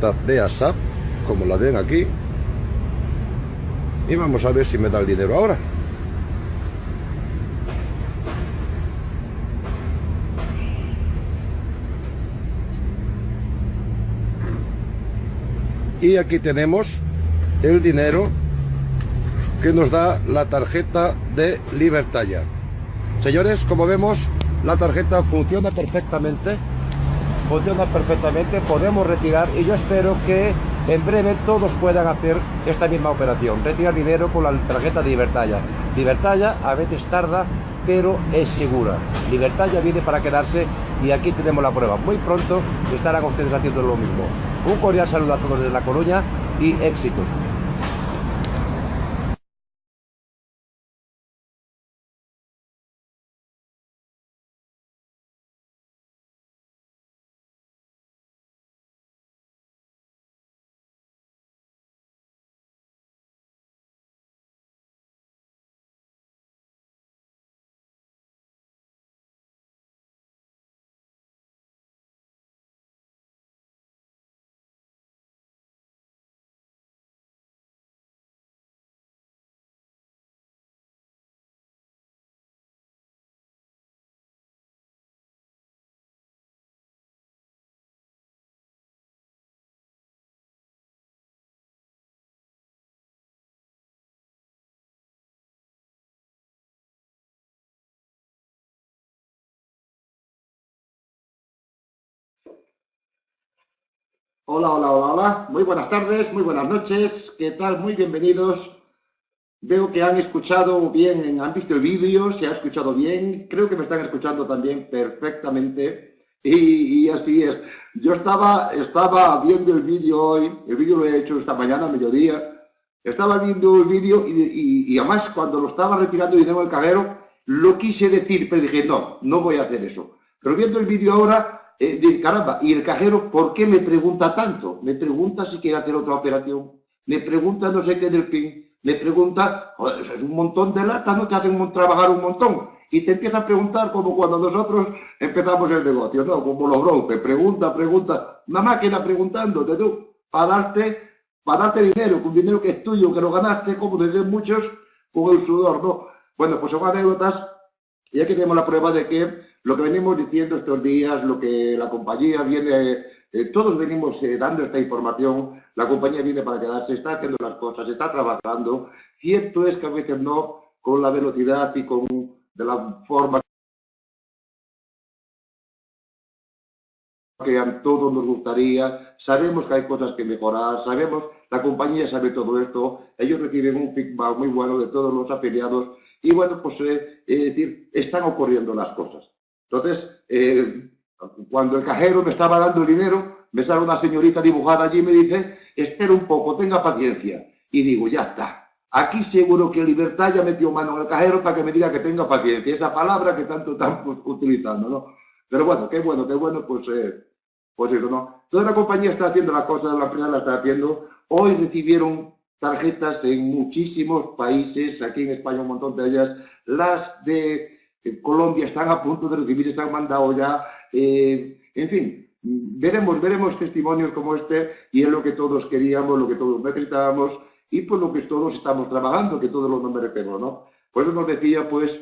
tarjeta de ASAP, como la ven aquí, y vamos a ver si me da el dinero ahora. Y aquí tenemos el dinero que nos da la tarjeta de Libertalla. Señores, como vemos, la tarjeta funciona perfectamente. Podemos retirar, y yo espero que en breve todos puedan hacer esta misma operación, retirar dinero con la tarjeta de Libertalla. Libertalla a veces tarda, pero es segura. Libertalla viene para quedarse y aquí tenemos la prueba. Muy pronto estarán ustedes haciendo lo mismo. Un cordial saludo a todos desde La Coruña y éxitos. Hola, muy buenas tardes, muy buenas noches, ¿qué tal? Muy bienvenidos. Veo que han escuchado bien, han visto el vídeo, se ha escuchado bien, creo que me están escuchando también perfectamente y así es. Yo estaba viendo el vídeo hoy, el vídeo lo he hecho esta mañana a mediodía, estaba viendo el vídeo y además cuando lo estaba retirando dinero del cajero, lo quise decir, pero dije no voy a hacer eso. Pero viendo el vídeo ahora, caramba, y el cajero, ¿por qué me pregunta tanto? Me pregunta si quiere hacer otra operación, me pregunta no sé qué del PIN, me pregunta, joder, eso es un montón de lata, ¿no? Te hacen trabajar un montón. Y te empieza a preguntar como cuando nosotros empezamos el negocio, ¿no? Como los bros, te pregunta, una máquina preguntándote tú, para darte dinero, con dinero que es tuyo, que lo ganaste, como dicen muchos, con el sudor, ¿no? Bueno, pues son anécdotas, y aquí tenemos la prueba de que lo que venimos diciendo estos días, lo que la compañía viene, todos venimos dando esta información, la compañía viene para quedarse, está haciendo las cosas, está trabajando. Cierto es que a veces no con la velocidad y de la forma que a todos nos gustaría, sabemos que hay cosas que mejorar, la compañía sabe todo esto, ellos reciben un feedback muy bueno de todos los afiliados y bueno, pues decir, están ocurriendo las cosas. Entonces, cuando el cajero me estaba dando el dinero, me sale una señorita dibujada allí y me dice, espera un poco, tenga paciencia. Y digo, ya está. Aquí seguro que Libertad ya metió mano en el cajero para que me diga que tenga paciencia. Esa palabra que tanto estamos utilizando, ¿no? Pero bueno, qué bueno, pues eso, ¿no? Toda la compañía está haciendo las cosas, la empresa la está haciendo. Hoy recibieron tarjetas en muchísimos países, aquí en España un montón de ellas. Las de Colombia están a punto de recibir, están mandados ya. En fin, veremos testimonios como este y es lo que todos queríamos, lo que todos necesitábamos y por lo que todos estamos trabajando, que todos lo merecemos, ¿no? Por eso nos decía, pues,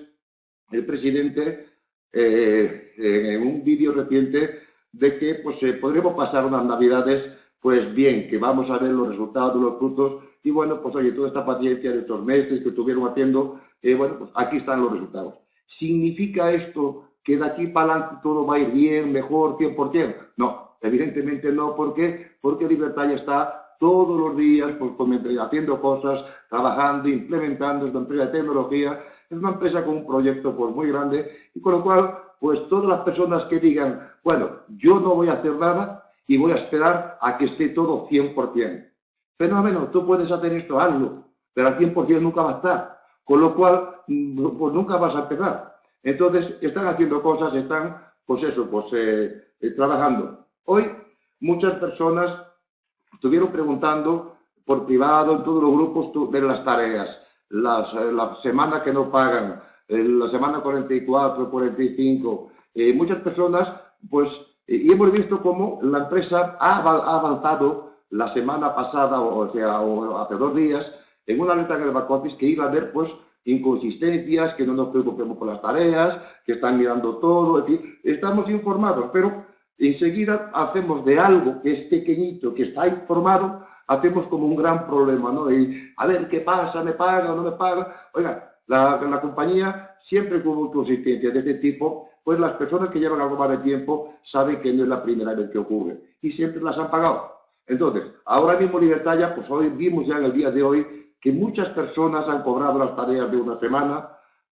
el presidente en un vídeo reciente de que pues podremos pasar unas navidades pues bien, que vamos a ver los resultados, los frutos y bueno, pues oye, toda esta paciencia de estos meses que estuvieron haciendo, bueno, pues aquí están los resultados. ¿Significa esto que de aquí para adelante todo va a ir bien, mejor, 100%? No, evidentemente no. ¿Por qué? Porque Libertad ya está todos los días pues, haciendo cosas, trabajando, implementando, es una empresa de tecnología, es una empresa con un proyecto pues, muy grande y con lo cual, pues todas las personas que digan, bueno, yo no voy a hacer nada y voy a esperar a que esté todo 100%. Fenómeno, tú puedes hacer esto, hazlo, pero al 100% nunca va a estar. Con lo cual, pues nunca vas a empezar. Entonces, están haciendo cosas, están, pues eso, pues trabajando. Hoy, muchas personas estuvieron preguntando por privado, en todos los grupos, de las tareas. La semana que no pagan, la semana 44, 45. Muchas personas, pues, Y hemos visto cómo la empresa ha avanzado la semana pasada, o hace 2 días, en una alerta en el back office que iba a haber pues inconsistencias, que no nos preocupemos por las tareas, que están mirando todo, es decir, estamos informados, pero enseguida hacemos de algo que es pequeñito, que está informado, hacemos como un gran problema, ¿no? Y a ver, ¿qué pasa? ¿Me paga o no me paga? Oiga, la compañía siempre tuvo inconsistencias de este tipo, pues las personas que llevan algo más de tiempo saben que no es la primera vez que ocurre y siempre las han pagado. Entonces, ahora mismo Libertalia, pues hoy vimos ya en el día de hoy que muchas personas han cobrado las tareas de una semana,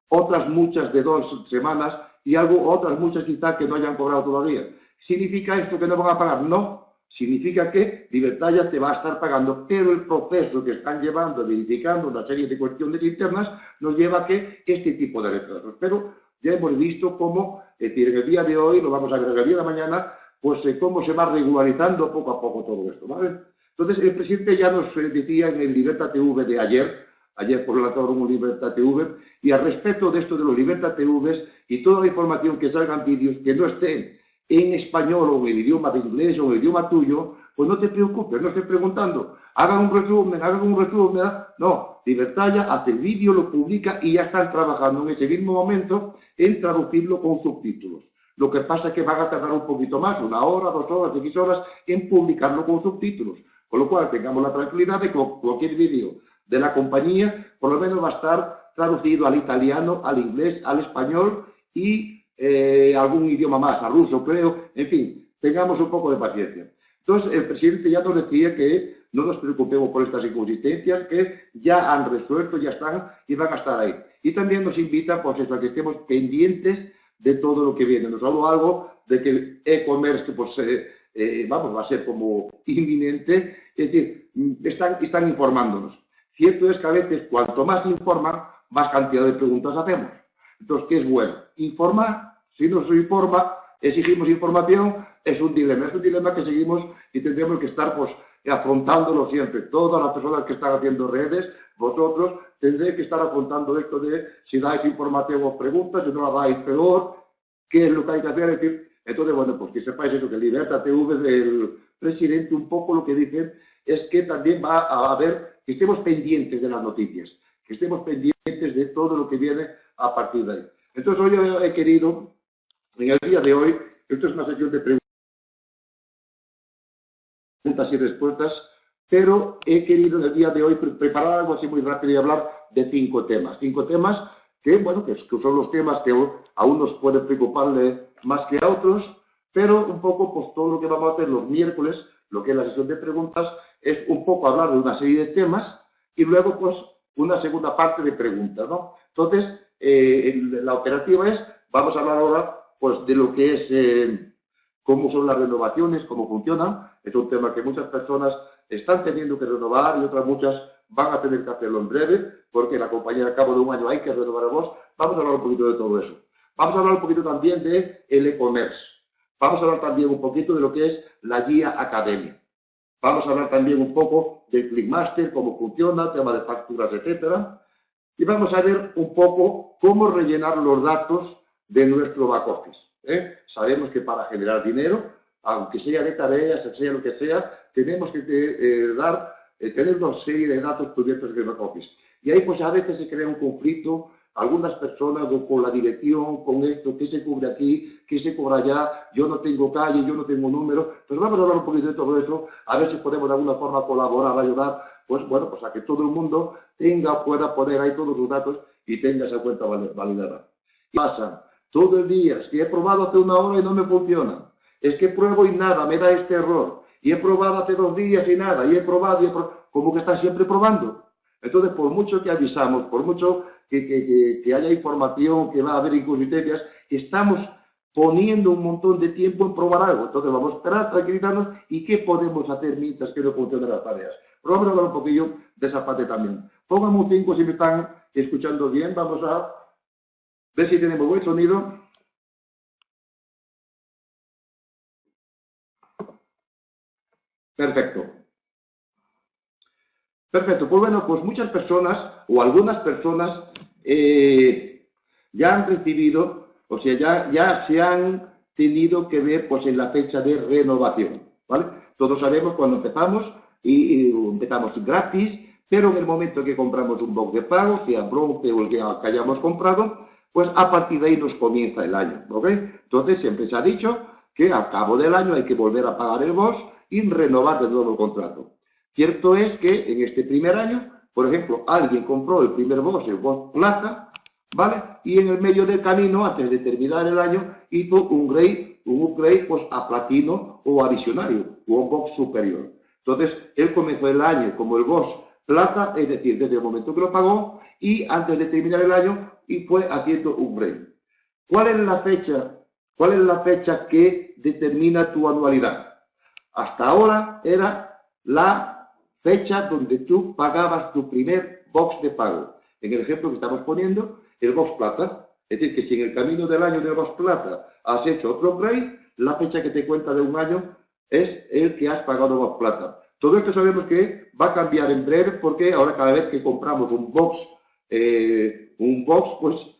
otras muchas de 2 semanas y otras muchas quizás que no hayan cobrado todavía. ¿Significa esto que no van a pagar? No. Significa que Libertalia te va a estar pagando, pero el proceso que están llevando, verificando una serie de cuestiones internas, nos lleva a que este tipo de retrasos. Pero ya hemos visto cómo, es decir, en el día de hoy, lo vamos a ver en el día de mañana, pues cómo se va regularizando poco a poco todo esto, ¿vale? Entonces, el presidente ya nos decía en el Libertad TV de ayer por la tarde un Libertad TV, y al respecto de esto de los Libertad TVs y toda la información que salgan vídeos que no estén en español o en el idioma de inglés o en el idioma tuyo, pues no te preocupes, no estés preguntando, hagan un resumen, ¿verdad? No, Libertalia hace el vídeo, lo publica y ya están trabajando en ese mismo momento en traducirlo con subtítulos. Lo que pasa es que van a tardar un poquito más, 1 hora, 2 horas, 10 horas, en publicarlo con subtítulos. Con lo cual tengamos la tranquilidad de que cualquier vídeo de la compañía por lo menos va a estar traducido al italiano, al inglés, al español y algún idioma más, al ruso, creo, en fin, tengamos un poco de paciencia. Entonces, el presidente ya nos decía que no nos preocupemos por estas inconsistencias, que ya han resuelto, ya están y van a estar ahí. Y también nos invita, pues eso, a que estemos pendientes de todo lo que viene. Nos habló algo de que el e-commerce, pues, va a ser como inminente, es decir, están informándonos. Cierto es que a veces, cuanto más informan, más cantidad de preguntas hacemos. Entonces, ¿qué es bueno? Informar. Si no se informa, exigimos información, es un dilema que seguimos y tendremos que estar pues afrontándolo siempre. Todas las personas que están haciendo redes, vosotros tendréis que estar afrontando esto de si dais información o preguntas, si no la dais peor, qué es lo que hay que hacer. Es decir, entonces, bueno, pues que sepáis eso, que Libertad TV del presidente un poco lo que dice es que también va a haber, que estemos pendientes de las noticias, que estemos pendientes de todo lo que viene a partir de ahí. Entonces, hoy he querido, en el día de hoy, esto es una sesión de preguntas y respuestas, pero he querido en el día de hoy preparar algo así muy rápido y hablar de 5 temas. 5 temas que, bueno, que son los temas que a unos pueden preocuparle más que a otros, pero un poco, pues todo lo que vamos a hacer los miércoles, lo que es la sesión de preguntas, es un poco hablar de una serie de temas y luego, pues, una segunda parte de preguntas, ¿no? Entonces, la operativa es, vamos a hablar ahora, pues, de lo que es cómo son las renovaciones, cómo funcionan. Es un tema que muchas personas están teniendo que renovar y otras muchas van a tener que hacerlo en breve, porque la compañía al cabo de un año hay que renovar a vos. Vamos a hablar un poquito de todo eso. Vamos a hablar un poquito también de el e-commerce. Vamos a hablar también un poquito de lo que es la guía academia. Vamos a hablar también un poco del Clickmaster, cómo funciona, tema de facturas, etcétera. Y vamos a ver un poco cómo rellenar los datos de nuestro back office. Sabemos que para generar dinero, aunque sea de tareas, sea lo que sea, tenemos que tener una serie de datos cubiertos en el back office. Y ahí pues a veces se crea un conflicto, algunas personas con la dirección, con esto, qué se cubre aquí, qué se cobra allá, yo no tengo calle, yo no tengo número. Pues vamos a hablar un poquito de todo eso, a ver si podemos de alguna forma colaborar, ayudar, pues bueno, pues a que todo el mundo pueda poner ahí todos sus datos y tenga esa cuenta validada. Y pasa todo el día, es que he probado hace 1 hora y no me funciona, es que pruebo y nada, me da este error, y he probado hace 2 días y nada, y he probado, como que están siempre probando. Entonces, por mucho que avisamos, por mucho que haya información, que va a haber inconsistencias, estamos poniendo un montón de tiempo en probar algo. Entonces, vamos a esperar, tranquilizarnos, y qué podemos hacer mientras que no funcionen las tareas. Pero vamos a hablar un poquillo de esa parte también. Pónganme un 5 si me están escuchando bien. Vamos a ver si tenemos buen sonido. Perfecto. Perfecto. Pues bueno, pues muchas personas o algunas personas ya han recibido, o sea, ya se han tenido que ver pues en la fecha de renovación, ¿vale? Todos sabemos cuando empezamos y empezamos gratis, pero en el momento que compramos un box de pago, sea bronce o el que hayamos comprado, pues a partir de ahí nos comienza el año, ¿ok? Entonces siempre se ha dicho que al cabo del año hay que volver a pagar el box y renovar de nuevo el contrato. Cierto es que en este primer año, por ejemplo, alguien compró el primer box, el box plata, ¿vale? Y en el medio del camino, antes de terminar el año, hizo un upgrade pues, a platino o a visionario, o un box superior. Entonces, él comenzó el año como el box plata, es decir, desde el momento que lo pagó, y antes de terminar el año, y fue haciendo upgrade. ¿Cuál es la fecha? ¿Cuál es la fecha que determina tu anualidad? Hasta ahora era la fecha donde tú pagabas tu primer box de pago. En el ejemplo que estamos poniendo, el box plata. Es decir, que si en el camino del año del box plata has hecho otro upgrade, la fecha que te cuenta de un año es el que has pagado box plata. Todo esto sabemos que va a cambiar en breve porque ahora cada vez que compramos un box, pues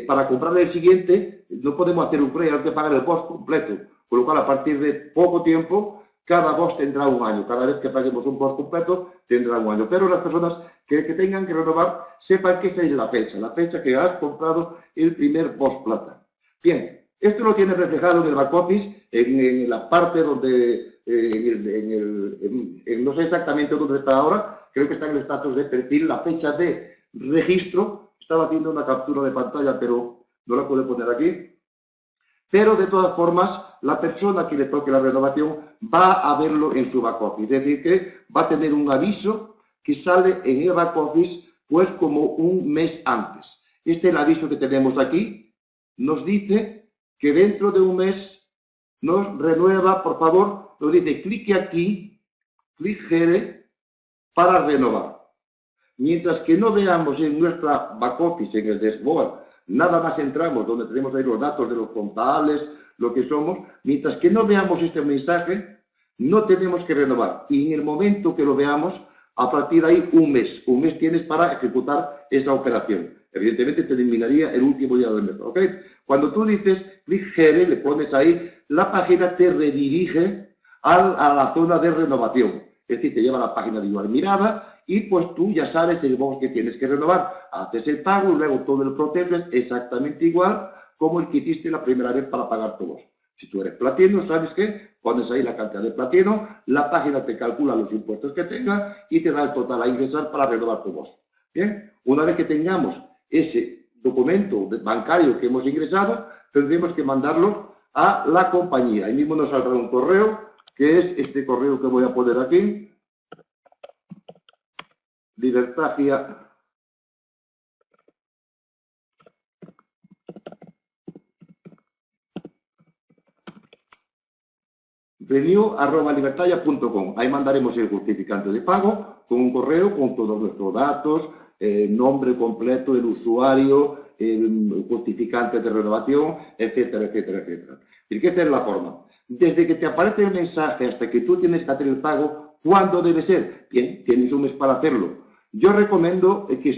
para comprar el siguiente no podemos hacer un upgrade, hay que pagar el box completo. Con lo cual, a partir de poco tiempo, cada box tendrá un año. Cada vez que paguemos un box completo, tendrá un año. Pero las personas que tengan que renovar, sepan que esa es la fecha que has comprado el primer box plata. Bien, esto lo tiene reflejado en el back office, en la parte donde, no sé exactamente dónde está ahora, creo que está en el estatus de perfil, la fecha de registro. Estaba haciendo una captura de pantalla, pero no la puedo poner aquí. Pero de todas formas, la persona que le toque la renovación va a verlo en su back office. Es decir, que va a tener un aviso que sale en el back office pues como un mes antes. Este es el aviso que tenemos aquí. Nos dice que dentro de un mes nos renueva, por favor, nos dice clique aquí, clic here para renovar. Mientras que no veamos en nuestra back office, en el dashboard, nada más entramos donde tenemos ahí los datos de los contables, lo que somos, mientras que no veamos este mensaje, no tenemos que renovar. Y en el momento que lo veamos, a partir de ahí un mes tienes para ejecutar esa operación. Evidentemente te eliminaría el último día del mes, ¿ok? Cuando tú dices clic here, le pones ahí, la página te redirige a la zona de renovación. Es decir, te lleva a la página de igual mirada y pues tú ya sabes el box que tienes que renovar. Haces el pago y luego todo el proceso es exactamente igual como el que hiciste la primera vez para pagar tu box. Si tú eres platino, ¿sabes qué? Pones ahí la cantidad de platino, la página te calcula los impuestos que tenga y te da el total a ingresar para renovar tu box. Bien, una vez que tengamos ese documento bancario que hemos ingresado, tendremos que mandarlo a la compañía. Ahí mismo nos saldrá un correo, que es este correo que voy a poner aquí. Libertagia renew@libertalia.com. Ahí mandaremos el justificante de pago con un correo con todos nuestros datos, nombre completo del usuario, el justificante de renovación, etcétera, etcétera, etcétera. Y que esta es la forma. Desde que te aparece el mensaje hasta que tú tienes que hacer el pago, ¿cuándo debe ser? Bien, tienes un mes para hacerlo. Yo recomiendo que